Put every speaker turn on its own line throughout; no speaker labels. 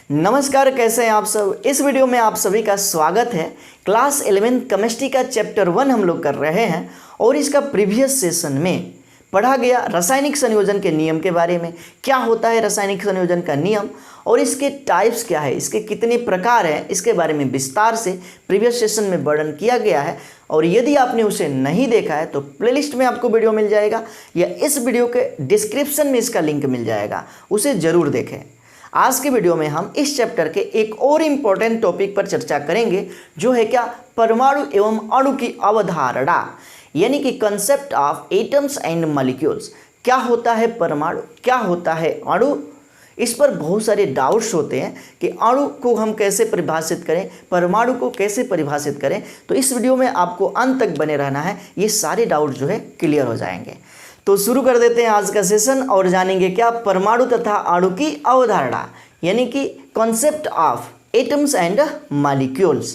नमस्कार, कैसे हैं आप सब। इस वीडियो में आप सभी का स्वागत है। क्लास 11 केमिस्ट्री का चैप्टर 1 हम लोग कर रहे हैं और इसका प्रीवियस सेशन में पढ़ा गया रासायनिक संयोजन के नियम के बारे में। क्या होता है रासायनिक संयोजन का नियम और इसके टाइप्स क्या है, इसके कितने प्रकार हैं, इसके बारे में विस्तार से प्रीवियस सेशन में वर्णन किया गया है। और यदि आपने उसे नहीं देखा है तो प्लेलिस्ट में आपको वीडियो मिल जाएगा या इस वीडियो के डिस्क्रिप्शन में इसका लिंक मिल जाएगा, उसे ज़रूर देखें। आज के वीडियो में हम इस चैप्टर के एक और इम्पोर्टेंट टॉपिक पर चर्चा करेंगे, जो है क्या, परमाणु एवं अणु की अवधारणा, यानी कि concept of atoms and molecules. क्या होता है परमाणु, क्या होता है अणु। इस पर बहुत सारे डाउट्स होते हैं कि अणु को हम कैसे परिभाषित करें, परमाणु को कैसे परिभाषित करें। तो इस वीडियो में आपको अंत तक बने रहना है, ये सारे डाउट जो है क्लियर हो जाएंगे। तो शुरू कर देते हैं आज का सेशन और जानेंगे क्या, परमाणु तथा अणु की अवधारणा, यानी कि concept of atoms and molecules.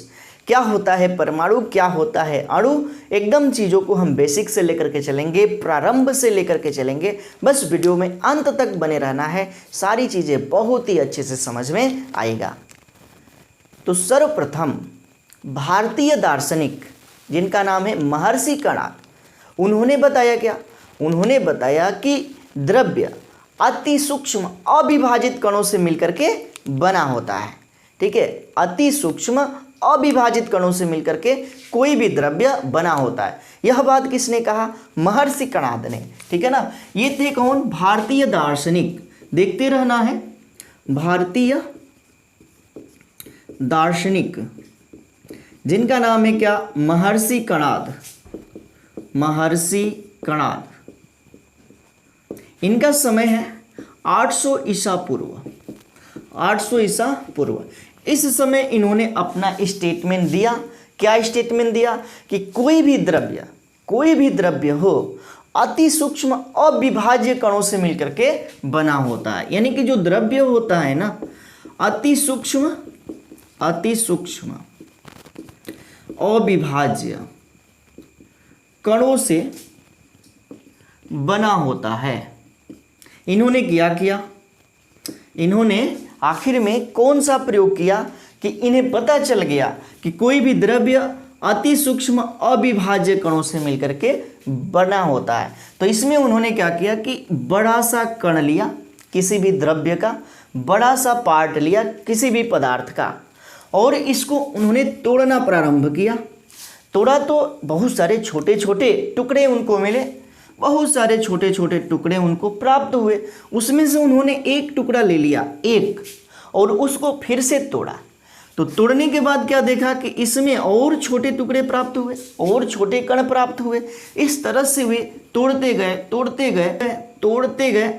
क्या होता है परमाणु, क्या होता है अणु, एकदम चीज़ों को हम बेसिक से लेकर के चलेंगे, प्रारंभ से लेकर के चलेंगे। बस वीडियो में अंत तक बने रहना है, सारी चीज़ें बहुत ही अच्छे से समझ में आएगा। तो सर्वप्रथम भारतीय दार्शनिक जिनका नाम है महर्षि कणाद, उन्होंने बताया क्या, उन्होंने बताया कि द्रव्य अति सूक्ष्म अविभाजित कणों से मिलकर के बना होता है। ठीक है, अति सूक्ष्म अविभाजित कणों से मिलकर के कोई भी द्रव्य बना होता है। यह बात किसने कहा, महर्षि कणाद ने। ठीक है ना, ये थे कौन, भारतीय दार्शनिक। देखते रहना है, भारतीय दार्शनिक जिनका नाम है क्या, महर्षि कणाद। महर्षि कणाद, इनका समय है 800 ईसा पूर्व। 800 ईसा पूर्व, इस समय इन्होंने अपना स्टेटमेंट दिया। क्या स्टेटमेंट दिया कि कोई भी द्रव्य हो अति सूक्ष्म अविभाज्य कणों से मिलकर के बना होता है। यानी कि जो द्रव्य होता है ना, अति सूक्ष्म अविभाज्य कणों से बना होता है। इन्होंने क्या किया, इन्होंने आखिर में कौन सा प्रयोग किया कि इन्हें पता चल गया कि कोई भी द्रव्य अति सूक्ष्म अविभाज्य कणों से मिलकर के बना होता है। तो इसमें उन्होंने क्या किया कि बड़ा सा कण लिया किसी भी द्रव्य का, बड़ा सा पार्ट लिया किसी भी पदार्थ का, और इसको उन्होंने तोड़ना प्रारंभ किया। तोड़ा तो बहुत सारे छोटे छोटे टुकड़े उनको मिले, बहुत सारे छोटे छोटे टुकड़े उनको प्राप्त हुए। उसमें से उन्होंने एक टुकड़ा ले लिया, एक, और उसको फिर से तोड़ा। तो तोड़ने के बाद क्या देखा कि इसमें और छोटे टुकड़े प्राप्त हुए और छोटे कण प्राप्त हुए। इस तरह से वे तोड़ते गए,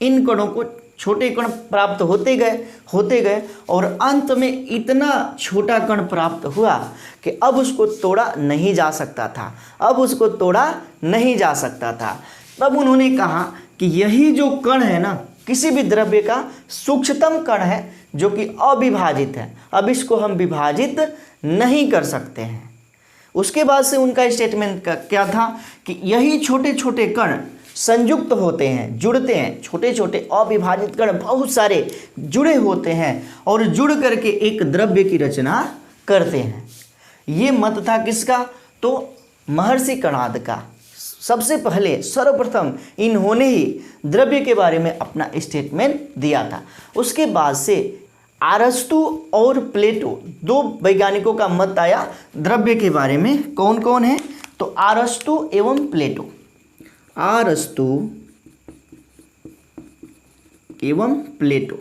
इन कणों को छोटे कण प्राप्त होते गए और अंत में इतना छोटा कण प्राप्त हुआ कि अब उसको तोड़ा नहीं जा सकता था। तब उन्होंने कहा कि यही जो कण है ना, किसी भी द्रव्य का सूक्ष्मतम कण है जो कि अविभाजित है, अब इसको हम विभाजित नहीं कर सकते हैं। उसके बाद से उनका स्टेटमेंट क्या था कि यही छोटे छोटे कण संयुक्त होते हैं, जुड़ते हैं, छोटे छोटे अविभाजित कण बहुत सारे जुड़े होते हैं और जुड़ करके एक द्रव्य की रचना करते हैं। ये मत था किसका, तो महर्षि कणाद का। सबसे पहले सर्वप्रथम इन्होंने ही द्रव्य के बारे में अपना स्टेटमेंट दिया था। उसके बाद से अरस्तु और प्लेटो, दो वैज्ञानिकों का मत आया द्रव्य के बारे में। कौन कौन है, तो अरस्तु एवं प्लेटो। अरस्तु एवं प्लेटो,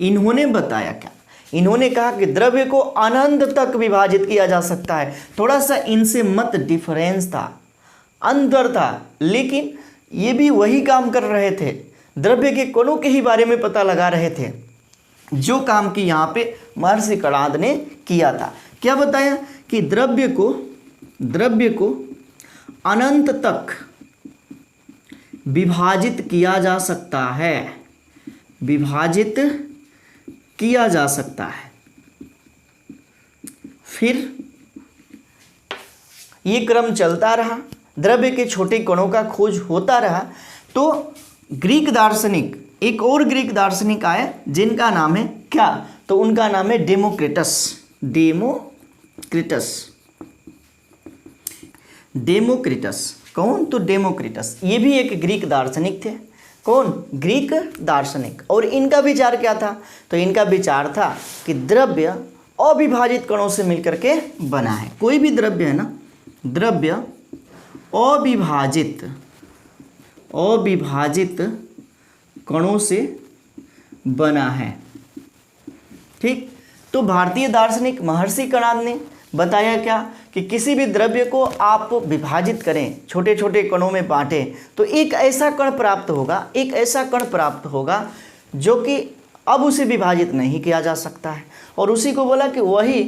इन्होंने बताया क्या, इन्होंने कहा कि द्रव्य को अनंत तक विभाजित किया जा सकता है। थोड़ा सा इनसे मत डिफरेंस था, अंतर था, लेकिन ये भी वही काम कर रहे थे, द्रव्य के कणों के ही बारे में पता लगा रहे थे, जो काम की यहाँ पे महर्षि कणाद ने किया था। क्या बताया कि द्रव्य को अनंत तक विभाजित किया जा सकता है, विभाजित किया जा सकता है। फिर ये क्रम चलता रहा, द्रव्य के छोटे कणों का खोज होता रहा। तो ग्रीक दार्शनिक एक और ग्रीक दार्शनिक आए जिनका नाम है क्या, तो उनका नाम है डेमोक्रिटस। डेमोक्रिटस कौन, तो डेमोक्रिटस, ये भी एक ग्रीक दार्शनिक थे। कौन, ग्रीक दार्शनिक। और इनका विचार क्या था, तो इनका विचार था कि द्रव्य अविभाजित कणों से मिलकर के बना है। कोई भी द्रव्य है ना, द्रव्य अविभाजित कणों से बना है। ठीक, तो भारतीय दार्शनिक महर्षि कणाद ने बताया क्या कि किसी भी द्रव्य को आप विभाजित करें, छोटे छोटे कणों में बांटें, तो एक ऐसा कण प्राप्त होगा जो कि अब उसे विभाजित नहीं किया जा सकता है। और उसी को बोला कि वही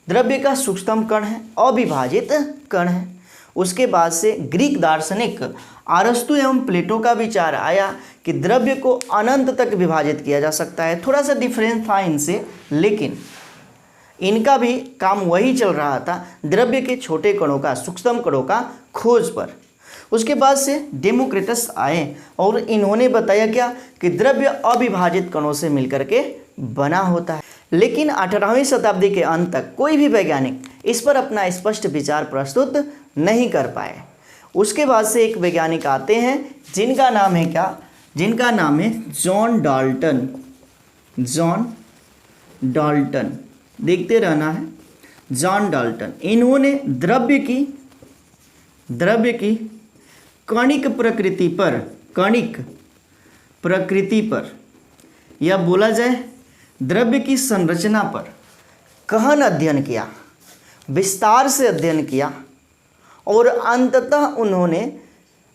द्रव्य का सूक्ष्मतम कण है, अविभाजित कण है। उसके बाद से ग्रीक दार्शनिक अरस्तु एवं प्लेटो का विचार आया कि द्रव्य को अनंत तक विभाजित किया जा सकता है। थोड़ा सा डिफरेंस था इनसे, लेकिन इनका भी काम वही चल रहा था, द्रव्य के छोटे कणों का, सूक्ष्म कणों का खोज पर। उसके बाद से डेमोक्रिटस आए और इन्होंने बताया क्या कि द्रव्य अविभाजित कणों से मिलकर के बना होता है। लेकिन 18वीं शताब्दी के अंत तक कोई भी वैज्ञानिक इस पर अपना स्पष्ट विचार प्रस्तुत नहीं कर पाए। उसके बाद से एक वैज्ञानिक आते हैं जिनका नाम है क्या, जिनका नाम है जॉन डाल्टन। देखते रहना है, जॉन डाल्टन। इन्होंने द्रव्य की कणिक प्रकृति पर या बोला जाए द्रव्य की संरचना पर गहन अध्ययन किया, विस्तार से अध्ययन किया और अंततः उन्होंने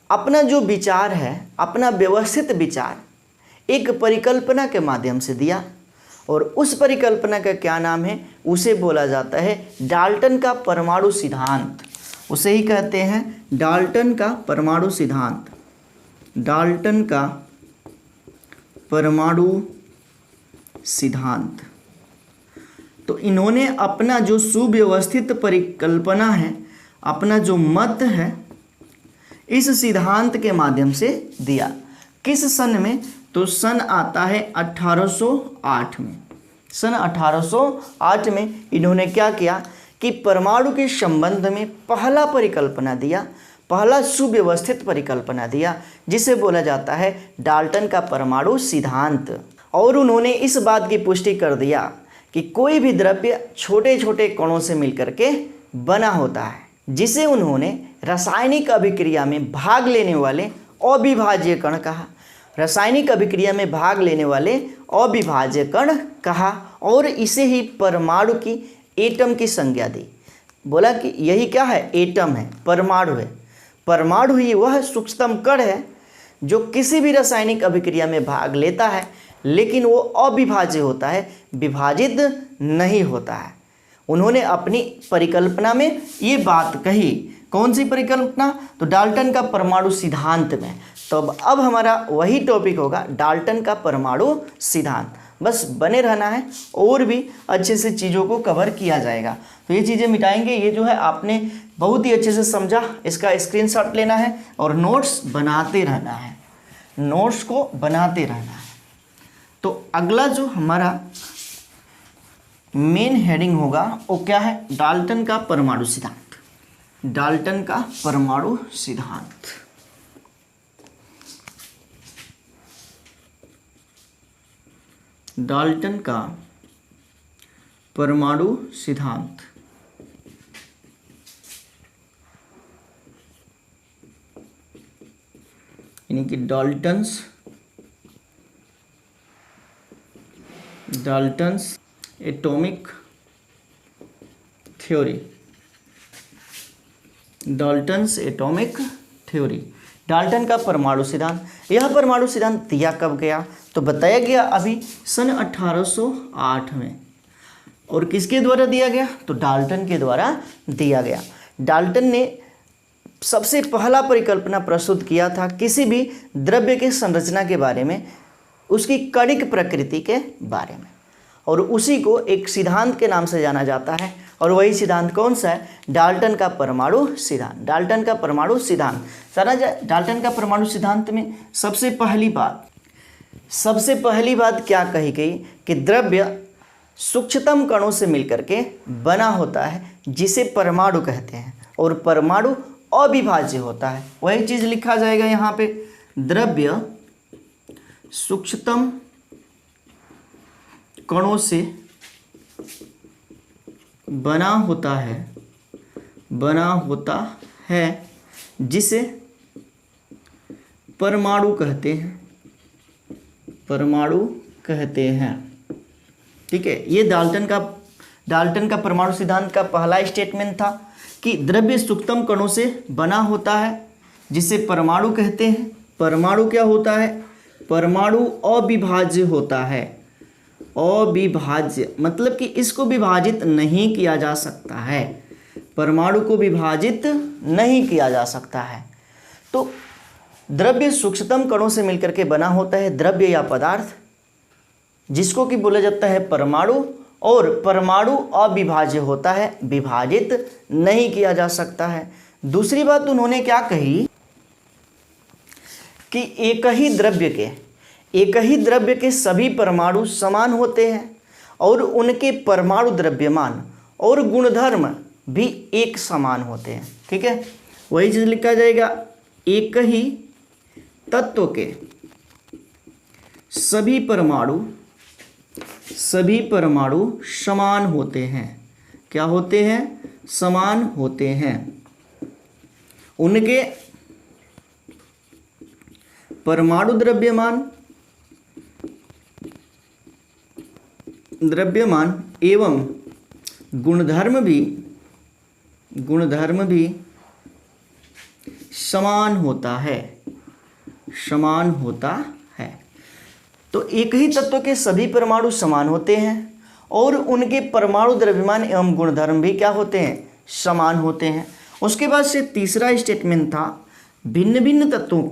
अपना जो विचार है, अपना व्यवस्थित विचार एक परिकल्पना के माध्यम से दिया। और उस परिकल्पना का क्या नाम है, उसे बोला जाता है डाल्टन का परमाणु सिद्धांत। उसे ही कहते हैं डाल्टन का परमाणु सिद्धांत। डाल्टन का परमाणु सिद्धांत। तो इन्होंने अपना जो सुव्यवस्थित परिकल्पना है, अपना जो मत है, इस सिद्धांत के माध्यम से दिया। किस सन में, तो सन आता है 1808 में। सन 1808 में इन्होंने क्या किया कि परमाणु के संबंध में पहला परिकल्पना दिया, पहला सुव्यवस्थित परिकल्पना दिया, जिसे बोला जाता है डाल्टन का परमाणु सिद्धांत। और उन्होंने इस बात की पुष्टि कर दिया कि कोई भी द्रव्य छोटे छोटे कणों से मिलकर के बना होता है, जिसे उन्होंने रासायनिक अभिक्रिया में भाग लेने वाले अविभाज्य कण कहा। रासायनिक अभिक्रिया में भाग लेने वाले अविभाज्य कण कहा और इसे ही परमाणु की, एटम की संज्ञा दी। बोला कि यही क्या है, एटम है, परमाणु है। परमाणु ही वह सूक्ष्मतम कण है जो किसी भी रासायनिक अभिक्रिया में भाग लेता है, लेकिन वो अविभाज्य होता है, विभाजित नहीं होता है। उन्होंने अपनी परिकल्पना में ये बात कही। कौन सी परिकल्पना, तो डाल्टन का परमाणु सिद्धांत में। तो अब हमारा वही टॉपिक होगा डाल्टन का परमाणु सिद्धांत। बस बने रहना है, और भी अच्छे से चीज़ों को कवर किया जाएगा। तो ये चीज़ें मिटाएंगे। ये जो है आपने बहुत ही अच्छे से समझा, इसका स्क्रीनशॉट लेना है और नोट्स बनाते रहना है, नोट्स को बनाते रहना है। तो अगला जो हमारा मेन हेडिंग होगा वो क्या है, डाल्टन का परमाणु सिद्धांत। डाल्टन का परमाणु सिद्धांत। डाल्टन का परमाणु सिद्धांत। यानी कि Dalton's atomic theory. Dalton's atomic theory, Dalton का परमाणु सिद्धांत। यह परमाणु सिद्धांत दिया कब गया, तो बताया गया अभी सन 1808 में। और किसके द्वारा दिया गया, तो डाल्टन के द्वारा दिया गया। डाल्टन ने सबसे पहला परिकल्पना प्रस्तुत किया था किसी भी द्रव्य की संरचना के बारे में, उसकी कणिक प्रकृति के बारे में, और उसी को एक सिद्धांत के नाम से जाना जाता है। और वही सिद्धांत कौन सा है, डाल्टन का परमाणु सिद्धांत। डाल्टन का परमाणु सिद्धांत सारा डाल्टन का परमाणु सिद्धांत में सबसे पहली बात सबसे पहली बात क्या कही गई कि द्रव्य सूक्ष्मतम कणों से मिलकर के बना होता है जिसे परमाणु कहते हैं, और परमाणु अविभाज्य होता है। वही चीज़ लिखा जाएगा यहाँ पे, द्रव्य सूक्ष्मतम कणों से बना होता है जिसे परमाणु कहते हैं। ठीक है, ये डाल्टन का परमाणु सिद्धांत का पहला स्टेटमेंट था कि द्रव्य सूक्ष्मतम कणों से बना होता है जिसे परमाणु कहते हैं। परमाणु क्या होता है? परमाणु अविभाज्य होता है। अविभाज्य मतलब कि इसको विभाजित नहीं किया जा सकता है, परमाणु को विभाजित नहीं किया जा सकता है। तो द्रव्य सूक्ष्मतम कणों से मिलकर के बना होता है, द्रव्य या पदार्थ, जिसको कि बोला जाता है परमाणु, और परमाणु अविभाज्य होता है, विभाजित नहीं किया जा सकता है। दूसरी बात उन्होंने क्या कही कि एक ही द्रव्य के सभी परमाणु समान होते हैं और उनके परमाणु द्रव्यमान और गुणधर्म भी एक समान होते हैं। ठीक है, वही चीज लिखा जाएगा, एक ही तत्व के सभी परमाणु समान होते हैं। क्या होते हैं? समान होते हैं। उनके परमाणु द्रव्यमान एवं गुणधर्म भी समान होता है। तो एक ही तत्व के सभी परमाणु समान होते हैं और उनके परमाणु द्रव्यमान एवं गुणधर्म भी क्या होते हैं? समान होते हैं। उसके बाद से तीसरा स्टेटमेंट था, भिन्न भिन्न तत्वों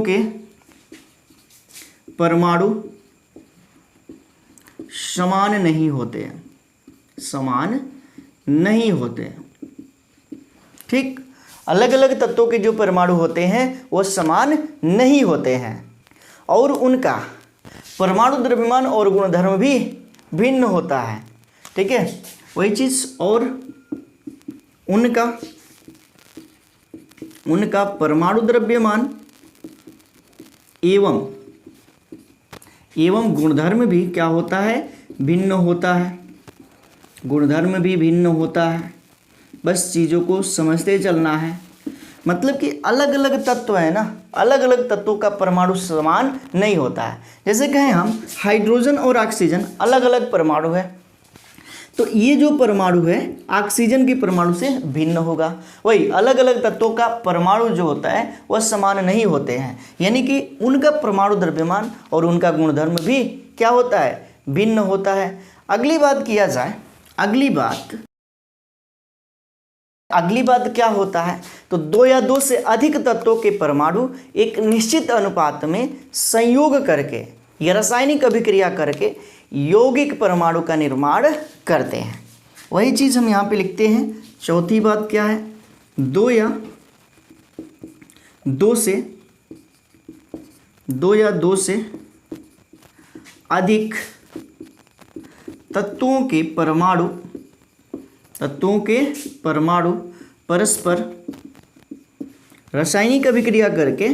के परमाणु समान नहीं होते। ठीक, अलग अलग तत्वों के जो परमाणु होते हैं वो समान नहीं होते हैं और उनका परमाणु द्रव्यमान और गुणधर्म भी भिन्न होता है। ठीक है, वही चीज, और उनका परमाणु द्रव्यमान एवं गुणधर्म भी क्या होता है? भिन्न होता है। गुणधर्म भी भिन्न होता है। बस चीज़ों को समझते चलना है। मतलब कि अलग अलग तत्व है ना, अलग अलग तत्वों का परमाणु समान नहीं होता है। जैसे कहें हम हाइड्रोजन और ऑक्सीजन अलग अलग परमाणु है, तो ये जो परमाणु है ऑक्सीजन के परमाणु से भिन्न होगा। वही अलग अलग तत्वों का परमाणु जो होता है वह समान नहीं होते हैं, यानी कि उनका परमाणु द्रव्यमान और उनका गुणधर्म भी क्या होता है? भिन्न होता है। अगली बात किया जाए, अगली बात क्या होता है? तो दो या दो से अधिक तत्वों के परमाणु एक निश्चित अनुपात में संयोग करके या रासायनिक अभिक्रिया करके यौगिक परमाणु का निर्माण करते हैं। वही चीज़ हम यहाँ पे लिखते हैं। चौथी बात क्या है? दो या दो से अधिक तत्वों के परमाणु परस्पर रासायनिक अभिक्रिया करके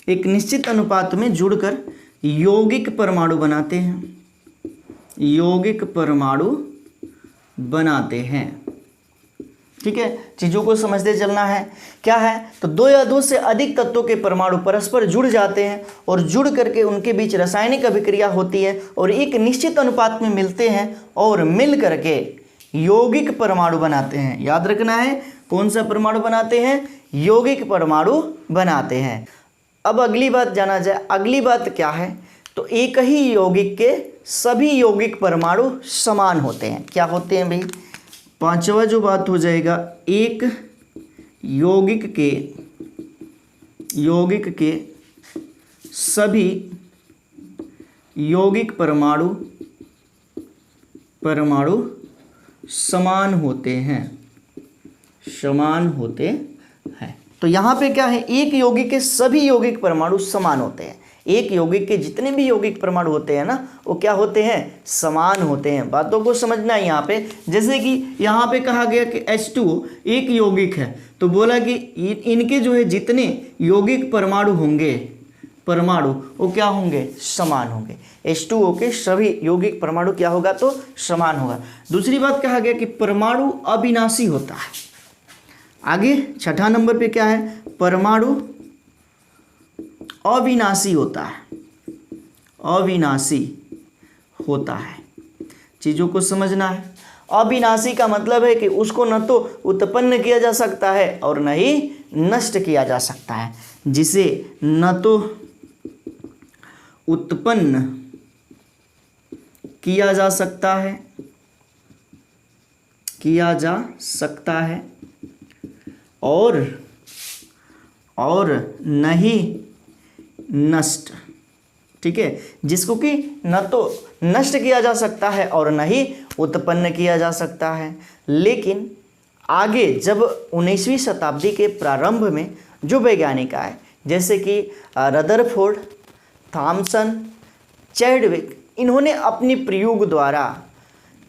एक निश्चित अनुपात में जुड़कर यौगिक परमाणु बनाते हैं। ठीक है, चीज़ों को समझते चलना है। क्या है? तो दो या दो से अधिक तत्वों के परमाणु परस्पर जुड़ जाते हैं और जुड़ करके उनके बीच रासायनिक अभिक्रिया होती है और एक निश्चित अनुपात में मिलते हैं और मिल करके यौगिक परमाणु बनाते हैं। याद रखना है, कौन सा परमाणु बनाते हैं? यौगिक परमाणु बनाते हैं। अब अगली बात जाना जाए, अगली बात क्या है, तो एक ही यौगिक के सभी यौगिक परमाणु समान होते हैं। क्या होते हैं भाई? पांचवा जो बात हो जाएगा, एक यौगिक के सभी यौगिक परमाणु समान होते हैं। तो यहाँ पे क्या है, एक यौगिक के सभी यौगिक परमाणु समान होते हैं। एक यौगिक के जितने भी यौगिक परमाणु होते हैं ना, वो क्या होते हैं? समान होते हैं। बातों को समझना है यहाँ पे। जैसे कि यहाँ पे कहा गया कि H2O एक यौगिक है, तो बोला कि इनके जो है जितने यौगिक परमाणु होंगे, वो क्या होंगे? समान होंगे। H2O के सभी यौगिक परमाणु क्या होगा? तो समान होगा। दूसरी बात कहा गया कि परमाणु अविनाशी होता है। आगे छठा नंबर पे क्या है? परमाणु अविनाशी होता है। चीज़ों को समझना है। अविनाशी का मतलब है कि उसको न तो उत्पन्न किया जा सकता है और न ही नष्ट किया जा सकता है। जिसे न तो उत्पन्न किया जा सकता है और न ही नष्ट। ठीक है, जिसको कि न तो नष्ट किया जा सकता है और न ही उत्पन्न किया जा सकता है। लेकिन आगे जब 19वीं शताब्दी के प्रारंभ में जो वैज्ञानिक आए, जैसे कि रदरफोर्ड, थॉमसन, चैडविक, इन्होंने अपनी प्रयोग द्वारा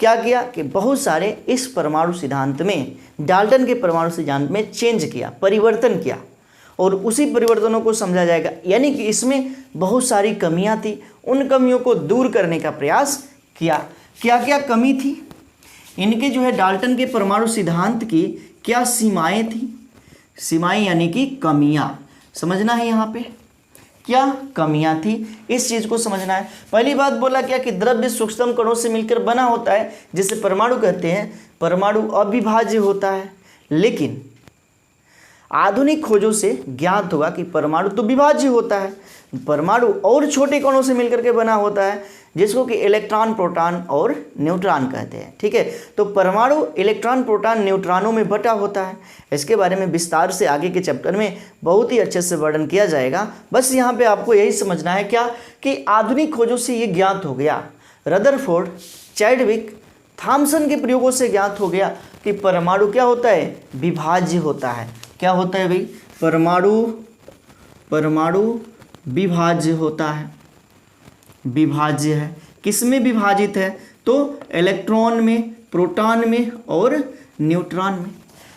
क्या किया कि बहुत सारे इस परमाणु सिद्धांत में, डाल्टन के परमाणु सिद्धांत में चेंज किया, परिवर्तन किया, और उसी परिवर्तनों को समझा जाएगा। यानी कि इसमें बहुत सारी कमियां थी, उन कमियों को दूर करने का प्रयास किया। क्या क्या कमी थी? इनके जो है डाल्टन के परमाणु सिद्धांत की क्या सीमाएं थी? सीमाएं यानी कि कमियां, समझना है यहाँ पे क्या कमियां थी, इस चीज को समझना है। पहली बात बोला क्या कि द्रव्य सूक्ष्म कणों से मिलकर बना होता है, जिसे परमाणु कहते हैं। परमाणु अविभाज्य होता है, लेकिन आधुनिक खोजों से ज्ञात होगा कि परमाणु तो विभाज्य होता है। परमाणु और छोटे कणों से मिलकर के बना होता है, जिसको कि इलेक्ट्रॉन, प्रोटॉन और न्यूट्रॉन कहते हैं। ठीक है, तो परमाणु इलेक्ट्रॉन, प्रोटॉन, न्यूट्रॉनों में बटा होता है। इसके बारे में विस्तार से आगे के चैप्टर में बहुत ही अच्छे से वर्णन किया जाएगा। बस यहाँ पे आपको यही समझना है क्या कि आधुनिक खोजों से ये ज्ञात हो गया, रदरफोर्ड, चैडविक, थॉमसन के प्रयोगों से ज्ञात हो गया कि परमाणु क्या होता है? विभाज्य होता है। क्या होता है भाई? परमाणु विभाज्य होता है, विभाज्य है। किसमें विभाजित है? तो इलेक्ट्रॉन में, प्रोटॉन में और न्यूट्रॉन में।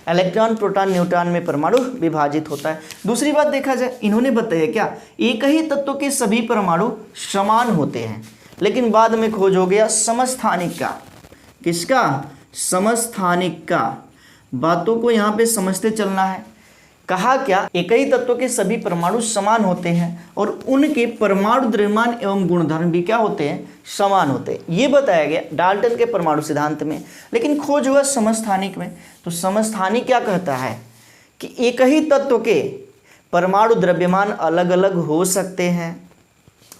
इलेक्ट्रॉन, प्रोटॉन, न्यूट्रॉन में परमाणु विभाजित होता है। दूसरी बात देखा जाए, इन्होंने बताया क्या एक ही तत्व के सभी परमाणु समान होते हैं, लेकिन बाद में खोज हो गया समस्थानिक का। किसका? समस्थानिक का। बातों को यहाँ पे समझते चलना है। कहा क्या एक ही तत्व के सभी परमाणु समान होते हैं और उनके परमाणु द्रव्यमान एवं गुणधर्म भी क्या होते हैं? समान होते हैं। ये बताया गया डाल्टन के परमाणु सिद्धांत में, लेकिन खोज हुआ समस्थानिक में। तो समस्थानिक क्या कहता है कि एक ही तत्व के परमाणु द्रव्यमान अलग अलग हो सकते हैं।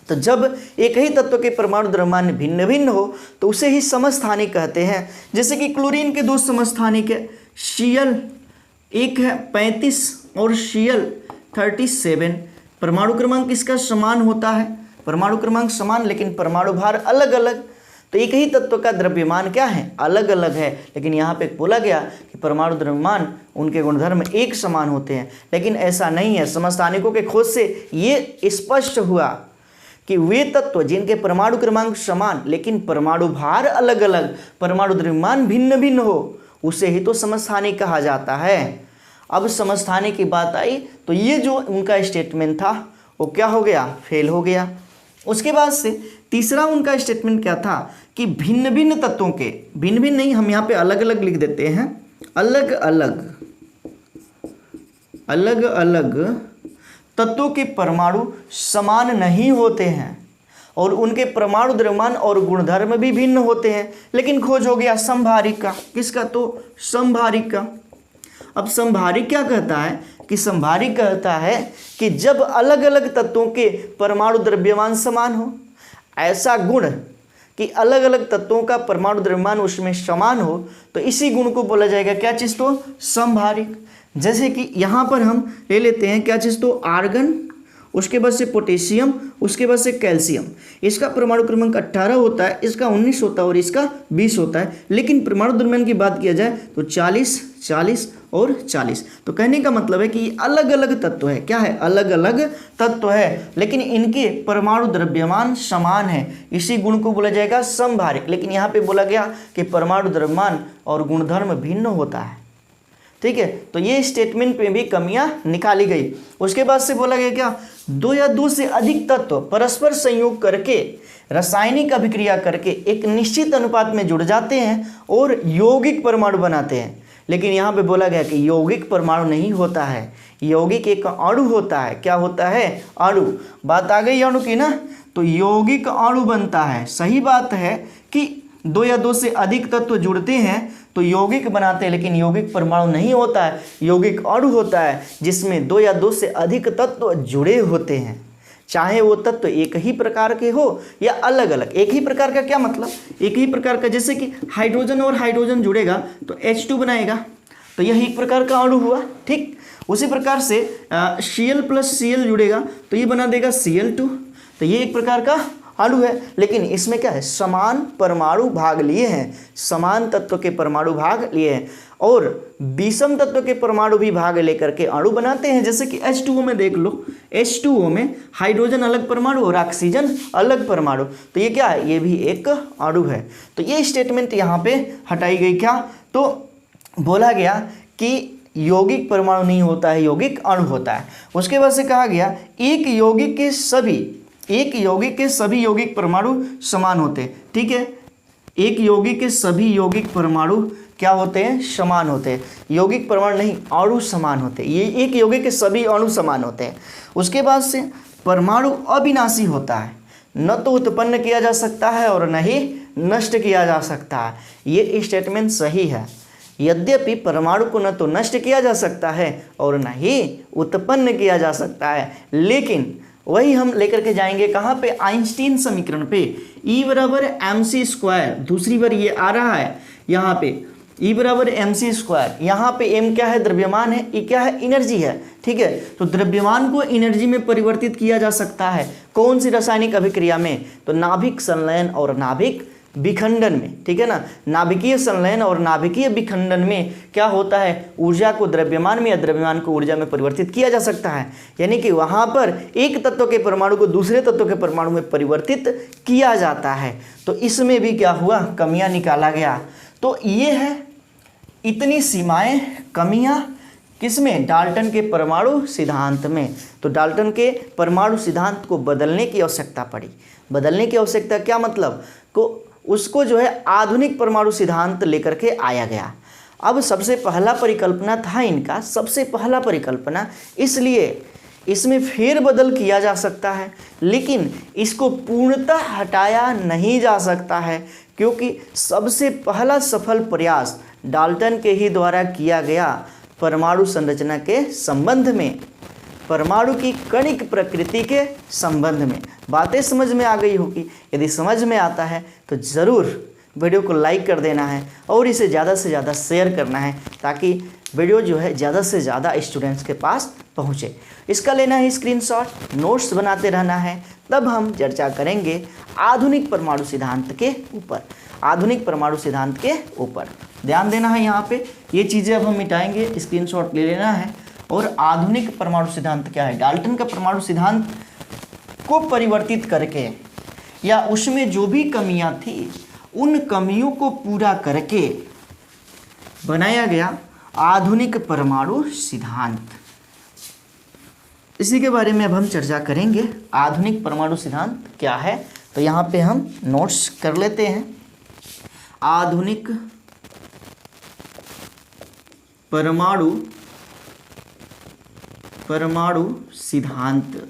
तो जब एक ही तत्व के परमाणु द्रव्यमान भिन्न भिन्न हो तो उसे ही समस्थानिक कहते हैं। जैसे कि क्लोरीन के दो समस्थानिक है, Cl एक है 35 और Cl 37। परमाणु क्रमांक इसका समान होता है, परमाणु क्रमांक समान, लेकिन परमाणु भार अलग अलग। तो एक ही तत्व का द्रव्यमान क्या है? अलग अलग है। लेकिन यहाँ पे बोला गया कि परमाणु द्रव्यमान, उनके गुणधर्म एक समान होते हैं, लेकिन ऐसा नहीं है। समस्थानिकों के खोज से ये स्पष्ट हुआ कि वे तत्व जिनके परमाणु क्रमांक समान लेकिन परमाणु भार अलग अलग, परमाणु द्रव्यमान भिन्न भिन्न हो, उसे ही तो समस्थानिक कहा जाता है। अब समस्थानिक की बात आई तो ये जो उनका स्टेटमेंट था वो क्या हो गया? फेल हो गया। उसके बाद से तीसरा उनका स्टेटमेंट क्या था कि भिन्न भिन्न तत्वों के, भिन्न भिन्न नहीं, हम यहाँ पे अलग अलग लिख देते हैं, अलग अलग तत्वों के परमाणु समान नहीं होते हैं और उनके परमाणु द्रव्यमान और गुणधर्म भी भिन्न होते हैं। लेकिन खोज हो गया समभारिक का। किसका? तो समभारिक का। अब समभारिक क्या कहता है कि संभारिक कहता है कि जब अलग अलग तत्वों के परमाणु द्रव्यमान समान हो, ऐसा गुण कि अलग अलग तत्वों का परमाणु द्रव्यमान उसमें समान हो, तो इसी गुण को बोला जाएगा क्या चीज़, तो संभारिक। जैसे कि यहाँ पर हम ले लेते हैं क्या चीज़, तो आर्गन, उसके बाद से पोटेशियम, उसके बाद से कैल्शियम। इसका परमाणु क्रमांक 18 होता है, इसका 19 होता है और इसका 20 होता है। लेकिन परमाणु द्रव्यमान की बात किया जाए तो 40, 40 और 40। तो कहने का मतलब है कि ये अलग अलग तत्व है। क्या है, अलग अलग तत्व है, लेकिन इनके परमाणु द्रव्यमान समान है, इसी गुण को बोला जाएगा समभारिक। लेकिन यहाँ पे बोला गया कि परमाणु द्रव्यमान और गुणधर्म भिन्न होता है। ठीक है, तो ये स्टेटमेंट में भी कमियां निकाली गई। उसके बाद से बोला गया क्या, दो या दो से अधिक तत्व परस्पर संयोग करके रासायनिक अभिक्रिया करके एक निश्चित अनुपात में जुड़ जाते हैं और यौगिक परमाणु बनाते हैं। लेकिन यहाँ पे बोला गया कि यौगिक परमाणु नहीं होता है, यौगिक एक अणु होता है। क्या होता है, अणु। बात आ गई अणु की ना, तो यौगिक अणु बनता है। सही बात है कि दो या दो से अधिक तत्व जुड़ते हैं तो यौगिक बनाते हैं, लेकिन यौगिक परमाणु नहीं होता है, यौगिक अणु होता है जिसमें दो या दो से अधिक तत्व जुड़े होते हैं। चाहे वो तत्व एक ही प्रकार के हो या अलग अलग। एक ही प्रकार का क्या मतलब, एक ही प्रकार का, जैसे कि हाइड्रोजन और हाइड्रोजन जुड़ेगा तो H2 बनाएगा, तो यह एक प्रकार का अणु हुआ। ठीक, उसी प्रकार से Cl प्लस Cl जुड़ेगा तो ये बना देगा Cl2, तो ये एक प्रकार का अणु है। लेकिन इसमें क्या है, समान परमाणु भाग लिए हैं, समान तत्व के परमाणु भाग लिए हैं, और विषम तत्व के परमाणु भी भाग लेकर के अणु बनाते हैं। जैसे कि H2O में देख लो, H2O में हाइड्रोजन अलग परमाणु और ऑक्सीजन अलग परमाणु, तो ये क्या है, ये भी एक अणु है। तो ये स्टेटमेंट यहाँ पे हटाई गई। क्या, तो बोला गया कि यौगिक परमाणु नहीं होता है, यौगिक अणु होता है। उसके बाद से कहा गया एक यौगिक के सभी यौगिक परमाणु समान होते हैं। ठीक है, एक यौगिक के सभी यौगिक परमाणु क्या होते हैं, समान होते हैं। यौगिक परमाणु नहीं, अणु समान होते हैं। ये एक यौगिक के सभी अणु समान होते हैं। उसके बाद से परमाणु अविनाशी होता है, न तो उत्पन्न किया जा सकता है और न ही नष्ट किया जा सकता है। ये स्टेटमेंट सही है। यद्यपि परमाणु को न तो नष्ट किया जा सकता है और न ही उत्पन्न किया जा सकता है, लेकिन वही हम लेकर के जाएंगे कहाँ पे, आइंस्टीन समीकरण पे। E बराबर mc², दूसरी बार ये आ रहा है यहाँ पे, E बराबर mc²। यहाँ पे m क्या है, द्रव्यमान है, E क्या है, एनर्जी है। ठीक है, तो द्रव्यमान को एनर्जी में परिवर्तित किया जा सकता है। कौन सी रासायनिक अभिक्रिया में, तो नाभिक संलयन और नाभिक विखंडन में। ठीक है ना, नाभिकीय संलयन और नाभिकीय विखंडन में क्या होता है, ऊर्जा को द्रव्यमान में या द्रव्यमान को ऊर्जा में परिवर्तित किया जा सकता है। यानी कि वहाँ पर एक तत्व के परमाणु को दूसरे तत्व के परमाणु में परिवर्तित किया जाता है। तो इसमें भी क्या हुआ, कमियां निकाला गया। तो ये है इतनी सीमाएं, कमियां किसमें, डाल्टन के परमाणु सिद्धांत में। तो डाल्टन के परमाणु सिद्धांत को बदलने की आवश्यकता पड़ी। बदलने की आवश्यकता क्या मतलब, को उसको जो है आधुनिक परमाणु सिद्धांत लेकर के आया गया। अब सबसे पहला परिकल्पना था इनका, सबसे पहला परिकल्पना, इसलिए इसमें फेरबदल किया जा सकता है, लेकिन इसको पूर्णतः हटाया नहीं जा सकता है, क्योंकि सबसे पहला सफल प्रयास डाल्टन के ही द्वारा किया गया परमाणु संरचना के संबंध में, परमाणु की कणिक प्रकृति के संबंध में। बातें समझ में आ गई होगी। यदि समझ में आता है तो ज़रूर वीडियो को लाइक कर देना है और इसे ज़्यादा से ज़्यादा शेयर करना है, ताकि वीडियो जो है ज़्यादा से ज़्यादा स्टूडेंट्स के पास पहुँचे। इसका लेना है स्क्रीनशॉट, नोट्स बनाते रहना है। तब हम चर्चा करेंगे आधुनिक परमाणु सिद्धांत के ऊपर, आधुनिक परमाणु सिद्धांत के ऊपर। ध्यान देना है यहाँ पे, ये चीज़ें अब हम मिटाएंगे, स्क्रीनशॉट ले लेना है। और आधुनिक परमाणु सिद्धांत क्या है, डाल्टन का परमाणु सिद्धांत को परिवर्तित करके या उसमें जो भी कमियां थी उन कमियों को पूरा करके बनाया गया आधुनिक परमाणु सिद्धांत। इसी के बारे में अब हम चर्चा करेंगे। आधुनिक परमाणु सिद्धांत क्या है, तो यहाँ पे हम नोट्स कर लेते हैं। आधुनिक परमाणु सिद्धांत,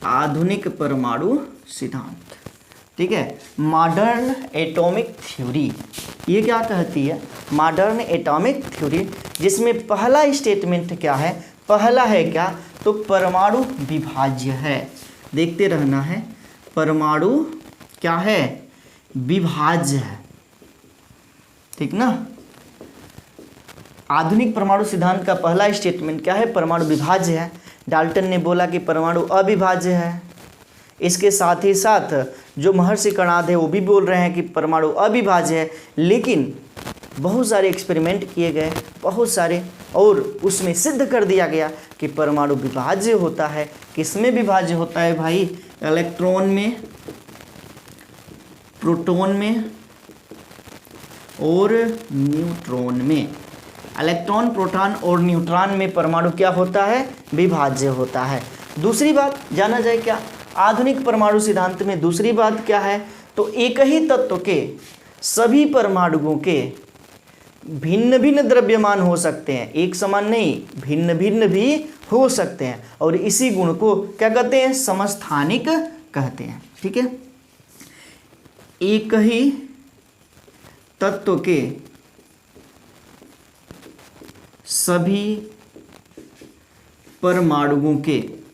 आधुनिक परमाणु सिद्धांत ठीक है, मॉडर्न एटॉमिक थ्योरी, ये क्या कहती है, मॉडर्न एटॉमिक थ्योरी, जिसमें पहला स्टेटमेंट क्या है, पहला है क्या, तो परमाणु विभाज्य है। देखते रहना है, परमाणु क्या है, विभाज्य है, ठीक ना। आधुनिक परमाणु सिद्धांत का पहला स्टेटमेंट क्या है, परमाणु विभाज्य है। डाल्टन ने बोला कि परमाणु अविभाज्य है। इसके साथ ही साथ जो महर्षि कणाद है वो भी बोल रहे हैं कि परमाणु अविभाज्य है, लेकिन बहुत सारे एक्सपेरिमेंट किए गए, बहुत सारे, और उसमें सिद्ध कर दिया गया कि परमाणु विभाज्य होता है। किसमें विभाज्य होता है भाई, इलेक्ट्रॉन में, प्रोटॉन में और न्यूट्रॉन में। इलेक्ट्रॉन, प्रोटॉन और न्यूट्रॉन में परमाणु क्या होता है, विभाज्य होता है। दूसरी बात जाना जाए क्या, आधुनिक परमाणु सिद्धांत में दूसरी बात क्या है, तो एक ही तत्व के सभी परमाणुओं के भिन्न भिन्न द्रव्यमान हो सकते हैं, एक समान नहीं, भिन्न भिन्न भी हो सकते हैं, और इसी गुण को क्या कहते हैं, समस्थानिक कहते हैं। ठीक है, एक ही तत्व के सभी परमाणुओं के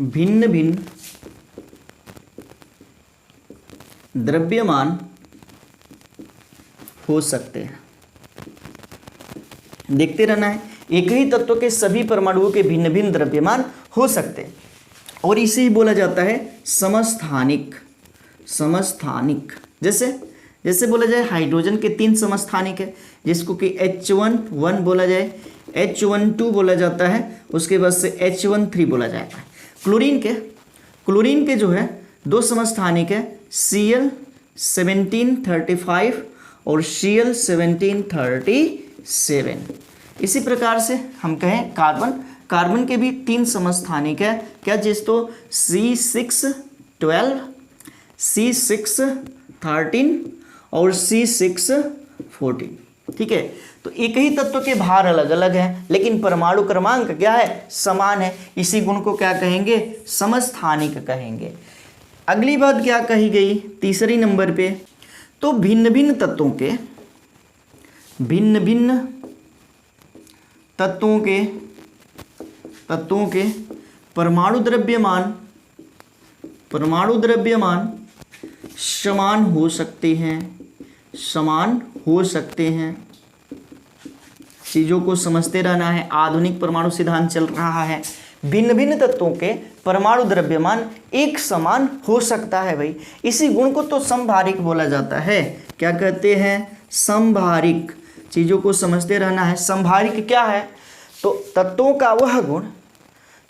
भिन्न भिन्न द्रव्यमान हो सकते हैं। देखते रहना है, एक ही तत्व के सभी परमाणुओं के भिन्न भिन्न द्रव्यमान हो सकते हैं, और इसे ही बोला जाता है समस्थानिक। समस्थानिक जैसे बोला जाए हाइड्रोजन के 3 समस्थानिक है, जिसको कि H1 बोला जाए, H12 बोला जाता है, उसके बाद से H13 बोला जाता है। क्लोरीन के जो है 2 समस्थानिक है, Cl1735 और Cl1737। इसी प्रकार से हम कहें कार्बन के भी 3 समस्थानिक है, क्या, जिस तो C612, C613 और C614। ठीक है, तो एक ही तत्व के भार अलग अलग हैं, लेकिन परमाणु क्रमांक क्या है, समान है। इसी गुण को क्या कहेंगे, समस्थानिक कहेंगे। अगली बात क्या कही गई, तीसरी नंबर पे, तो भिन्न भिन्न तत्वों के परमाणु द्रव्यमान समान हो सकते हैं। चीज़ों को समझते रहना है, आधुनिक परमाणु सिद्धांत चल रहा है, भिन्न भिन्न तत्वों के परमाणु द्रव्यमान एक समान हो सकता है भाई। इसी गुण को तो समभारिक बोला जाता है। क्या कहते हैं, समभारिक। चीज़ों को समझते रहना है। समभारिक क्या है, तो तत्वों का वह गुण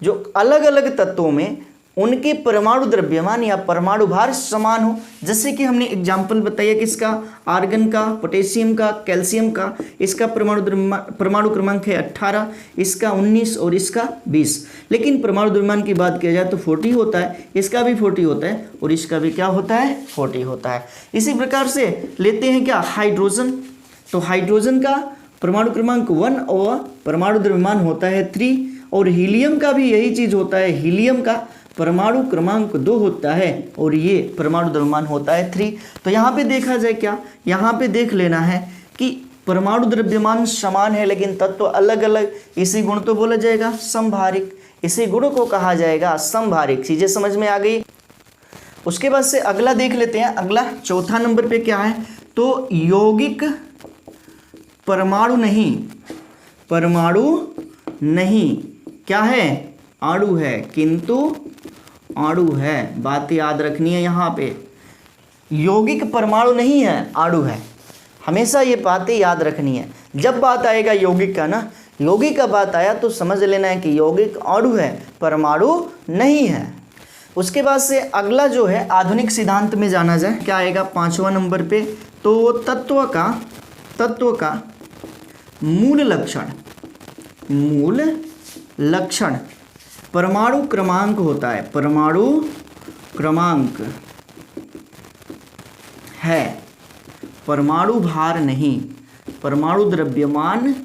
जो अलग अलग तत्वों में उनके परमाणु द्रव्यमान या परमाणु भार समान हो। जैसे कि हमने एग्जाम्पल बताया किसका, आर्गन का, पोटेशियम का, कैल्शियम का। इसका परमाणु क्रमांक है 18, इसका 19 और इसका 20। लेकिन परमाणु द्रव्यमान की बात किया जाए तो 40 होता है, इसका भी 40 होता है और इसका भी क्या होता है, 40 होता है। इसी प्रकार से लेते हैं क्या, हाइड्रोजन। तो हाइड्रोजन का परमाणु क्रमांक 1 और परमाणु द्रव्यमान होता है 3, और हीलियम का भी यही चीज़ होता है। हीलियम का परमाणु क्रमांक 2 होता है और ये परमाणु द्रव्यमान होता है 3। तो यहाँ पे देखा जाए क्या, यहाँ पे देख लेना है कि परमाणु द्रव्यमान समान है लेकिन तत्व अलग अलग, इसी गुण तो बोला जाएगा समभारिक। इसी गुण को कहा जाएगा समभारिक। चीज़ें समझ में आ गई। उसके बाद से अगला देख लेते हैं। अगला चौथा नंबर पे क्या है, तो यौगिक परमाणु नहीं क्या है, अणु है, किंतु अणु है। बात याद रखनी है यहाँ पे, यौगिक परमाणु नहीं है, अणु है। हमेशा ये बातें याद रखनी है। जब बात आएगा यौगिक का ना, यौगिक का बात आया तो समझ लेना है कि यौगिक अणु है, परमाणु नहीं है। उसके बाद से अगला जो है आधुनिक सिद्धांत में जाना जाए, क्या आएगा 5वां नंबर पे, तो तत्व का मूल लक्षण परमाणु क्रमांक होता है। परमाणु क्रमांक है, परमाणु भार नहीं, परमाणु द्रव्यमान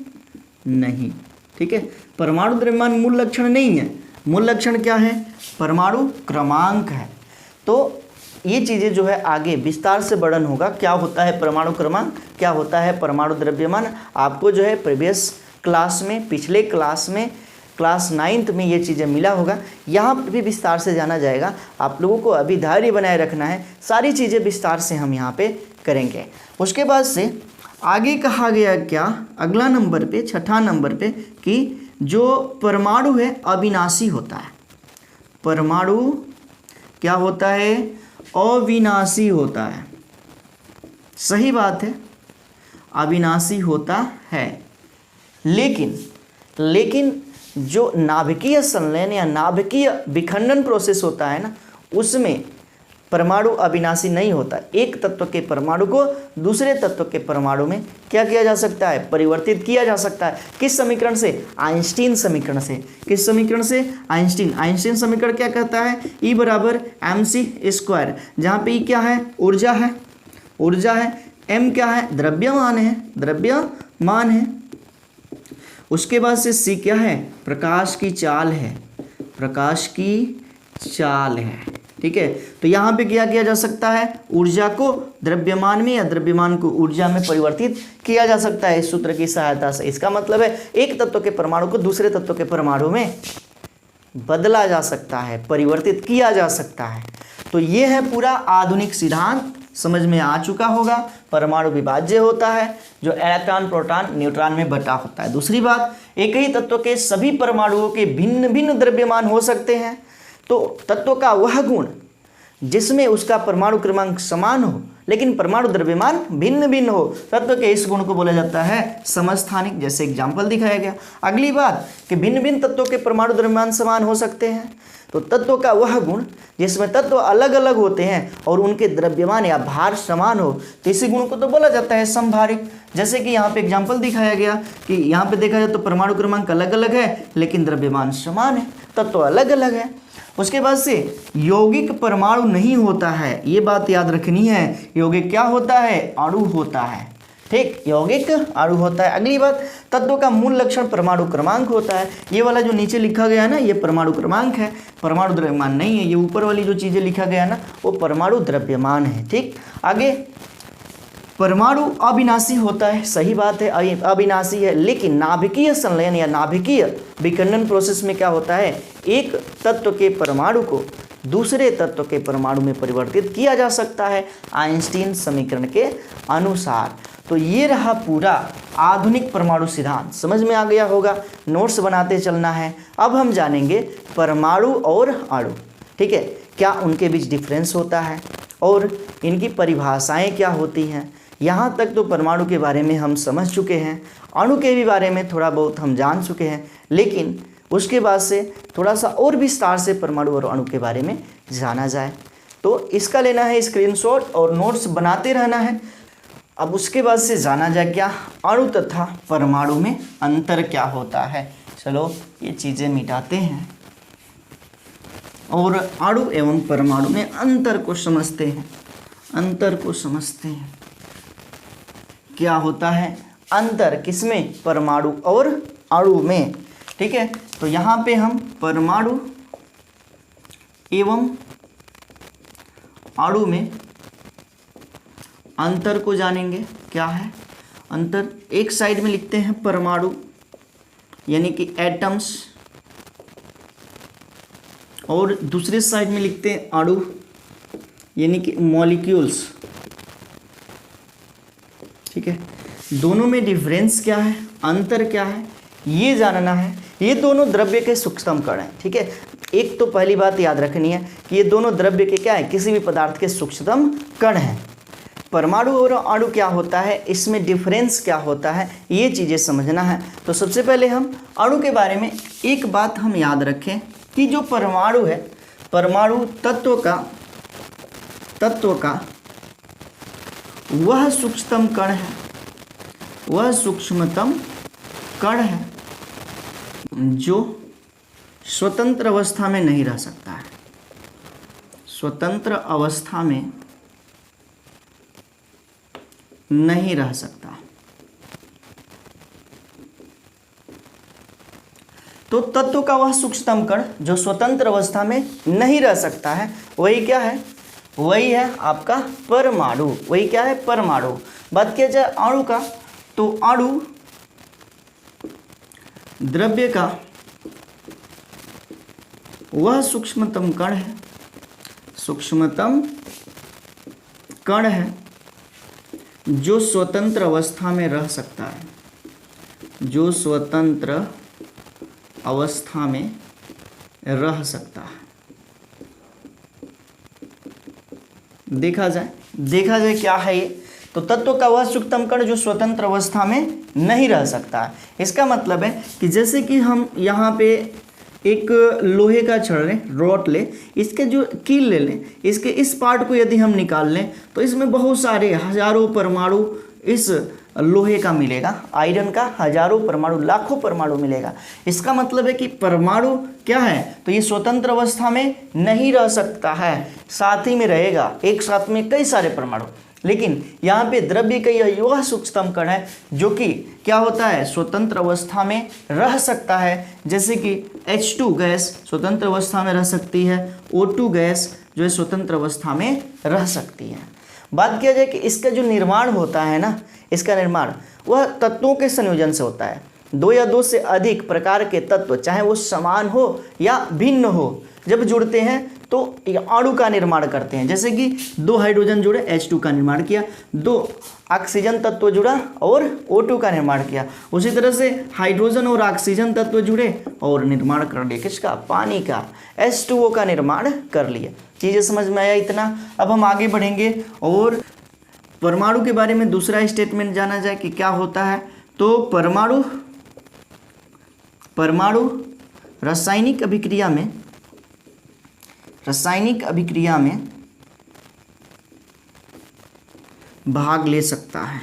नहीं। ठीक है, परमाणु द्रव्यमान मूल लक्षण नहीं है। मूल लक्षण क्या है, परमाणु क्रमांक है। तो ये चीज़ें जो है आगे विस्तार से वर्णन होगा, क्या होता है परमाणु क्रमांक, क्या होता है परमाणु द्रव्यमान। आपको जो है प्रीवियस क्लास में, पिछले क्लास में, क्लास 9th में ये चीज़ें मिला होगा। यहाँ पर भी विस्तार से जाना जाएगा। आप लोगों को अभी धैर्य बनाए रखना है, सारी चीज़ें विस्तार से हम यहाँ पे करेंगे। उसके बाद से आगे कहा गया क्या, अगला नंबर पे, छठा नंबर पे, कि जो परमाणु है अविनाशी होता है। परमाणु क्या होता है, अविनाशी होता है। सही बात है, अविनाशी होता है। लेकिन जो नाभिकीय संलयन या नाभिकीय विखंडन प्रोसेस होता है ना, उसमें परमाणु अविनाशी नहीं होता। एक तत्व के परमाणु को दूसरे तत्व के परमाणु में क्या किया जा सकता है, परिवर्तित किया जा सकता है। किस समीकरण से, आइंस्टीन समीकरण से। किस समीकरण से, आइंस्टीन समीकरण क्या कहता है, E बराबर mc², जहाँ पे E क्या है, ऊर्जा है, m क्या है, द्रव्यमान है। उसके बाद से C क्या है, प्रकाश की चाल है। ठीक है, तो यहाँ पे क्या किया जा सकता है, ऊर्जा को द्रव्यमान में या द्रव्यमान को ऊर्जा में परिवर्तित किया जा सकता है इस सूत्र की सहायता से। इसका मतलब है एक तत्व के परमाणु को दूसरे तत्व के परमाणु में बदला जा सकता है, परिवर्तित किया जा सकता है। तो ये है पूरा आधुनिक सिद्धांत, समझ में आ चुका होगा। परमाणु विभाज्य होता है, जो इलेक्ट्रॉन, प्रोटॉन, न्यूट्रॉन में बटा होता है। दूसरी बात, एक ही तत्व के सभी परमाणुओं के भिन्न भिन्न द्रव्यमान हो सकते हैं। तो तत्व का वह गुण जिसमें उसका परमाणु क्रमांक समान हो लेकिन परमाणु द्रव्यमान भिन्न भिन्न हो, तत्व के इस गुण को बोला जाता है समस्थानिक, जैसे एग्जाम्पल दिखाया गया। अगली बात कि भिन्न भिन्न तत्वों के परमाणु द्रव्यमान समान हो सकते हैं, तो तत्व का वह गुण जिसमें तत्व अलग अलग होते हैं और उनके द्रव्यमान या भार समान हो, तो इसी गुण को तो बोला जाता है समभारिक। जैसे कि यहाँ पे एग्जाम्पल दिखाया गया कि यहाँ पे देखा जाए तो परमाणु क्रमांक अलग अलग है लेकिन द्रव्यमान समान है, तत्व अलग अलग है। उसके बाद से यौगिक परमाणु नहीं होता है, ये बात याद रखनी है। यौगिक क्या होता है, अणु होता है। ठीक, यौगिक अणु होता है। अगली बात, तत्व का मूल लक्षण परमाणु क्रमांक होता है। ये वाला जो नीचे लिखा गया है ना, ये परमाणु क्रमांक है, परमाणु द्रव्यमान नहीं है। ये ऊपर वाली जो चीज़ें लिखा गया ना, वो परमाणु द्रव्यमान है। ठीक, आगे परमाणु अविनाशी होता है, सही बात है, अविनाशी है। लेकिन नाभिकीय संलयन या नाभिकीय विखंडन प्रोसेस में क्या होता है, एक तत्व के परमाणु को दूसरे तत्व के परमाणु में परिवर्तित किया जा सकता है आइंस्टीन समीकरण के अनुसार। तो ये रहा पूरा आधुनिक परमाणु सिद्धांत, समझ में आ गया होगा। नोट्स बनाते चलना है। अब हम जानेंगे परमाणु और अणु। ठीक है, क्या उनके बीच डिफरेंस होता है और इनकी परिभाषाएं क्या होती हैं। यहाँ तक तो परमाणु के बारे में हम समझ चुके हैं, अणु के भी बारे में थोड़ा बहुत हम जान चुके हैं, लेकिन उसके बाद से थोड़ा सा और विस्तार से परमाणु और अणु के बारे में जाना जाए। तो इसका लेना है स्क्रीनशॉट और नोट्स बनाते रहना है। अब उसके बाद से जाना जाए क्या, अणु तथा परमाणु में अंतर क्या होता है। चलो ये चीज़ें मिटाते हैं और अणु एवं परमाणु में अंतर को समझते हैं। क्या होता है अंतर, किसमें, परमाणु और अणु में। ठीक है, तो यहाँ पे हम परमाणु एवं अणु में अंतर को जानेंगे। क्या है अंतर, एक साइड में लिखते हैं परमाणु यानी कि एटम्स और दूसरे साइड में लिखते हैं अणु यानी कि मॉलिक्यूल्स। ठीक है, दोनों में डिफरेंस क्या है, अंतर क्या है, ये जानना है। ये दोनों द्रव्य के सूक्ष्मतम कण हैं। ठीक है, एक तो पहली बात याद रखनी है कि ये दोनों द्रव्य के क्या है, किसी भी पदार्थ के सूक्ष्मतम कण हैं। परमाणु और अणु क्या होता है, इसमें डिफरेंस क्या होता है, ये चीज़ें समझना है। तो सबसे पहले हम अणु के बारे में एक बात हम याद रखें कि जो परमाणु है, परमाणु तत्व का वह सूक्ष्मतम कण है, जो स्वतंत्र अवस्था में नहीं रह सकता है। स्वतंत्र अवस्था में नहीं रह सकता। तो तत्व का वह सूक्ष्मतम कण जो स्वतंत्र अवस्था में नहीं रह सकता है वही क्या है, वही है आपका परमाणु। वही क्या है, परमाणु। बात किया जाए अणु का, तो अणु द्रव्य का वह सूक्ष्मतम कण है, सूक्ष्मतम कण है जो स्वतंत्र अवस्था में रह सकता है, जो स्वतंत्र अवस्था में रह सकता है। देखा जाए क्या है ये, तो तत्व का वह सूक्ष्मतम कण जो स्वतंत्र अवस्था में नहीं रह सकता है। इसका मतलब है कि जैसे कि हम यहाँ पे एक लोहे का छड़ लें, रॉड ले, इसके जो कील ले लें, इसके इस पार्ट को यदि हम निकाल लें तो इसमें बहुत सारे हजारों परमाणु इस लोहे का मिलेगा, आयरन का हजारों परमाणु, लाखों परमाणु मिलेगा। इसका मतलब है कि परमाणु क्या है, तो ये स्वतंत्र अवस्था में नहीं रह सकता है, साथ ही में रहेगा, एक साथ में कई सारे परमाणु। लेकिन यहाँ पे द्रव्य का यह वह सूक्ष्मतम कण है जो कि क्या होता है, स्वतंत्र अवस्था में रह सकता है। जैसे कि H2 गैस स्वतंत्र अवस्था में रह सकती है, O2 गैस जो है स्वतंत्र अवस्था में रह सकती है। बात किया जाए कि इसका जो निर्माण होता है ना, इसका निर्माण वह तत्वों के संयोजन से होता है। दो या दो से अधिक प्रकार के तत्व, चाहे वो समान हो या भिन्न हो, जब जुड़ते हैं तो अणु का निर्माण करते हैं। जैसे कि दो हाइड्रोजन जुड़े, H2 का निर्माण किया, दो ऑक्सीजन तत्व जुड़ा और O2 का निर्माण किया। उसी तरह से हाइड्रोजन और ऑक्सीजन तत्व जुड़े और निर्माण कर लिए किसका, पानी का, H2O का निर्माण कर लिए। चीज़ें समझ में आया इतना। अब हम आगे बढ़ेंगे और परमाणु के बारे में दूसरा स्टेटमेंट जाना जाए कि क्या होता है। तो परमाणु रासायनिक अभिक्रिया में भाग ले सकता है,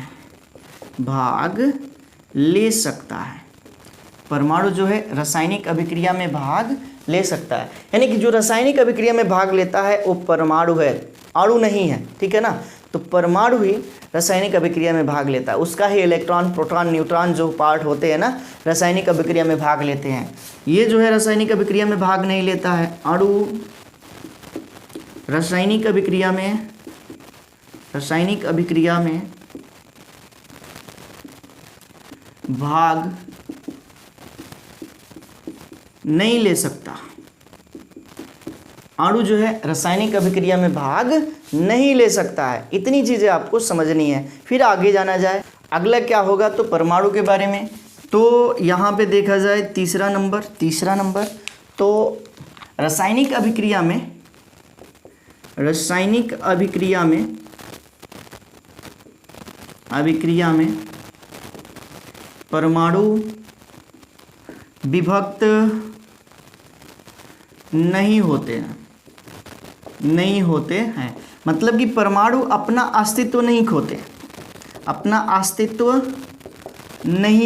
परमाणु जो है रासायनिक अभिक्रिया में भाग ले सकता है। यानी कि जो रासायनिक अभिक्रिया में भाग लेता है वो परमाणु है, अणु नहीं है, ठीक है ना। तो परमाणु ही रासायनिक अभिक्रिया में भाग लेता है, उसका ही इलेक्ट्रॉन, प्रोटॉन, न्यूट्रॉन जो पार्ट होते हैं ना, रासायनिक अभिक्रिया में भाग लेते हैं। ये जो है रासायनिक अभिक्रिया में भाग नहीं लेता है। अणु रासायनिक अभिक्रिया में भाग नहीं ले सकता। अणु जो है रासायनिक अभिक्रिया में भाग नहीं ले सकता है। इतनी चीज़ें आपको समझनी है। फिर आगे जाना जाए, अगला क्या होगा, तो परमाणु के बारे में। तो यहाँ पे देखा जाए तीसरा नंबर, तो रासायनिक अभिक्रिया में परमाणु विभक्त नहीं होते हैं। मतलब कि परमाणु अपना अस्तित्व नहीं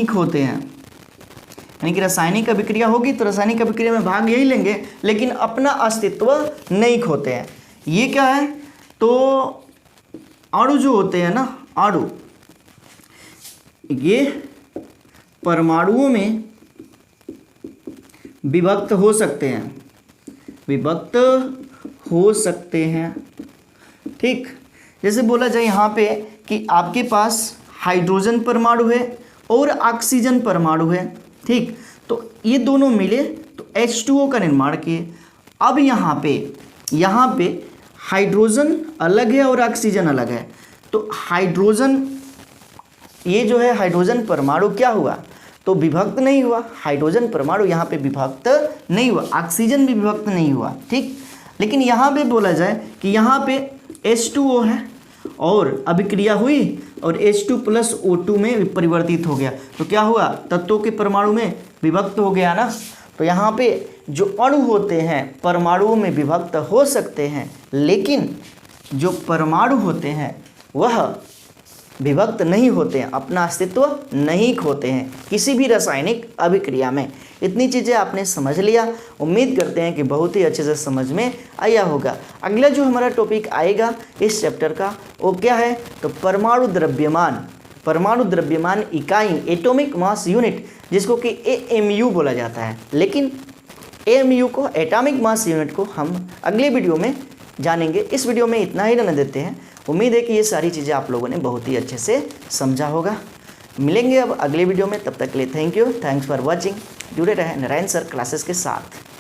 खोते हैं। यानी कि रासायनिक अभिक्रिया होगी तो रासायनिक अभिक्रिया में भाग यही लेंगे, लेकिन अपना अस्तित्व नहीं खोते हैं। ये क्या है, तो अणु जो होते हैं ना, अणु ये परमाणुओं में विभक्त हो सकते हैं, ठीक। जैसे बोला जाए यहाँ पे कि आपके पास हाइड्रोजन परमाणु है और ऑक्सीजन परमाणु है, ठीक। तो ये दोनों मिले तो H2O का निर्माण किए। अब यहाँ पे हाइड्रोजन अलग है और ऑक्सीजन अलग है। तो हाइड्रोजन, ये जो है हाइड्रोजन परमाणु क्या हुआ, तो विभक्त नहीं हुआ। हाइड्रोजन परमाणु यहाँ पे विभक्त नहीं हुआ, ऑक्सीजन भी विभक्त नहीं हुआ, ठीक। लेकिन यहाँ पे बोला जाए कि यहाँ पे H2O है और अभिक्रिया हुई और H2 + O2 में परिवर्तित हो गया, तो क्या हुआ, तत्वों के परमाणु में विभक्त हो गया ना। तो यहाँ पे जो अणु होते हैं परमाणुओं में विभक्त हो सकते हैं, लेकिन जो परमाणु होते हैं वह विभक्त नहीं होते हैं, अपना अस्तित्व नहीं खोते हैं किसी भी रासायनिक अभिक्रिया में। इतनी चीज़ें आपने समझ लिया। उम्मीद करते हैं कि बहुत ही अच्छे से समझ में आया होगा। अगला जो हमारा टॉपिक आएगा इस चैप्टर का वो क्या है, तो परमाणु द्रव्यमान। परमाणु द्रव्यमान इकाई एटॉमिक मास यूनिट, जिसको कि AMU बोला जाता है। लेकिन AMU को, एटॉमिक मास यूनिट को, हम अगले वीडियो में जानेंगे। इस वीडियो में इतना ही रहने देते हैं। उम्मीद है कि ये सारी चीज़ें आप लोगों ने बहुत ही अच्छे से समझा होगा। मिलेंगे अब अगले वीडियो में, तब तक के लिए thank you, thanks for watching. जुड़े रहें नारायण सर क्लासेस के साथ।